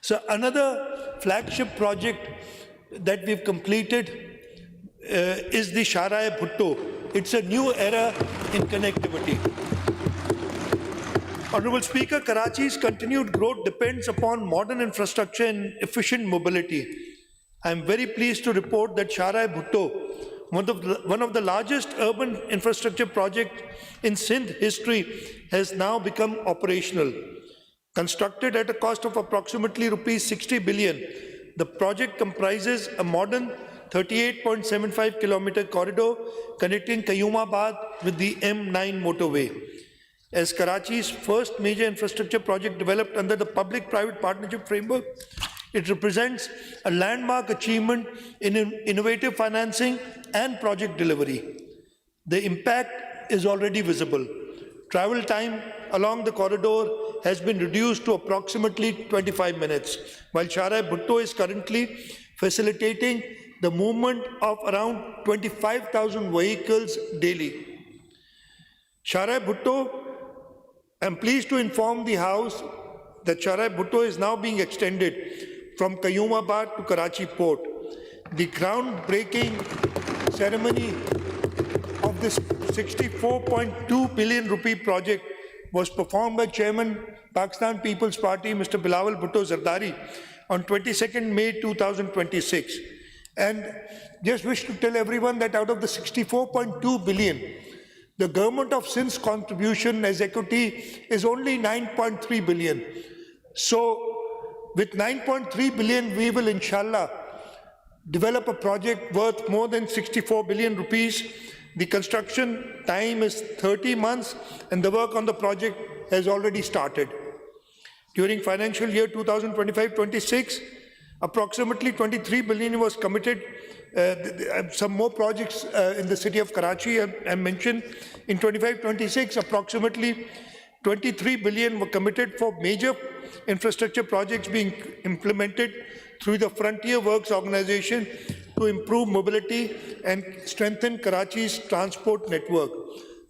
So another flagship project that we've completed is the Sharai Bhutto. It's a new era in connectivity. Honorable Speaker, Karachi's continued growth depends upon modern infrastructure and efficient mobility. I am very pleased to report that Sharai Bhutto, one of the largest urban infrastructure projects in Sindh history, has now become operational. Constructed at a cost of approximately Rs 60 billion, the project comprises a modern 38.75 kilometer corridor connecting Qayyumabad with the M9 motorway. As Karachi's first major infrastructure project developed under the public-private partnership framework, it represents a landmark achievement in innovative financing and project delivery. The impact is already visible. Travel time along the corridor has been reduced to approximately 25 minutes, while Sharai Bhutto is currently facilitating the movement of around 25,000 vehicles daily. Sharai Bhutto, I'm pleased to inform the House that Sharai Bhutto is now being extended from Qayyumabad to Karachi Port. The groundbreaking ceremony of this 64.2 billion rupee project was performed by Chairman Pakistan People's Party, Mr. Bilawal Bhutto Zardari, on 22nd May 2026. And just wish to tell everyone that out of the 64.2 billion, the government of Sindh's contribution as equity is only 9.3 billion. So with 9.3 billion, we will inshallah develop a project worth more than 64 billion rupees. The construction time is 30 months and the work on the project has already started. During financial year 2025-26, approximately 23 billion was committed. Some more projects in the city of Karachi I mentioned. In 25-26, approximately 23 billion were committed for major infrastructure projects being implemented through the Frontier Works organization to improve mobility and strengthen Karachi's transport network.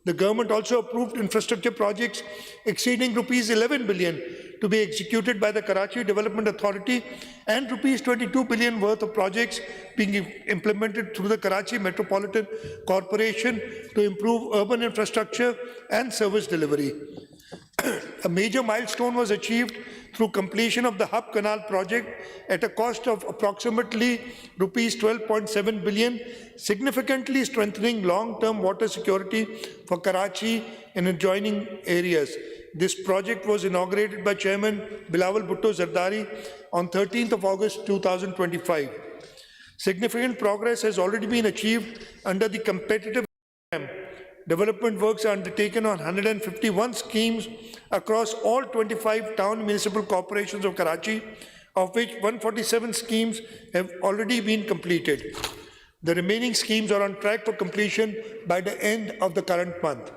The government also approved infrastructure projects exceeding Rs 11 billion to be executed by the Karachi Development Authority and Rs 22 billion worth of projects being implemented through the Karachi Metropolitan Corporation to improve urban infrastructure and service delivery. A major milestone was achieved through completion of the Hub Canal project at a cost of approximately Rs 12.7 billion, significantly strengthening long-term water security for Karachi and adjoining areas. This project was inaugurated by Chairman Bilawal Bhutto Zardari on 13th of August 2025. Significant progress has already been achieved under the competitive program. Development works are undertaken on 151 schemes across all 25 town municipal corporations of Karachi, of which 147 schemes have already been completed. The remaining schemes are on track for completion by the end of the current month.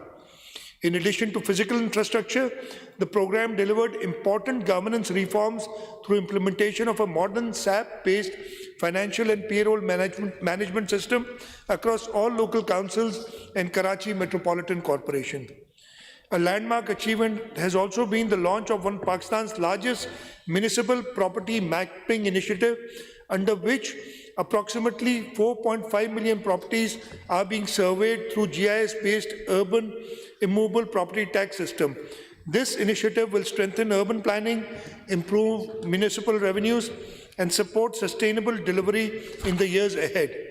In addition to physical infrastructure, the program delivered important governance reforms through implementation of a modern SAP-based financial and payroll management system across all local councils and Karachi Metropolitan Corporation. A landmark achievement has also been the launch of one of Pakistan's largest municipal property mapping initiative, under which approximately 4.5 million properties are being surveyed through GIS-based urban immovable property tax system. This initiative will strengthen urban planning, improve municipal revenues, and support sustainable delivery in the years ahead.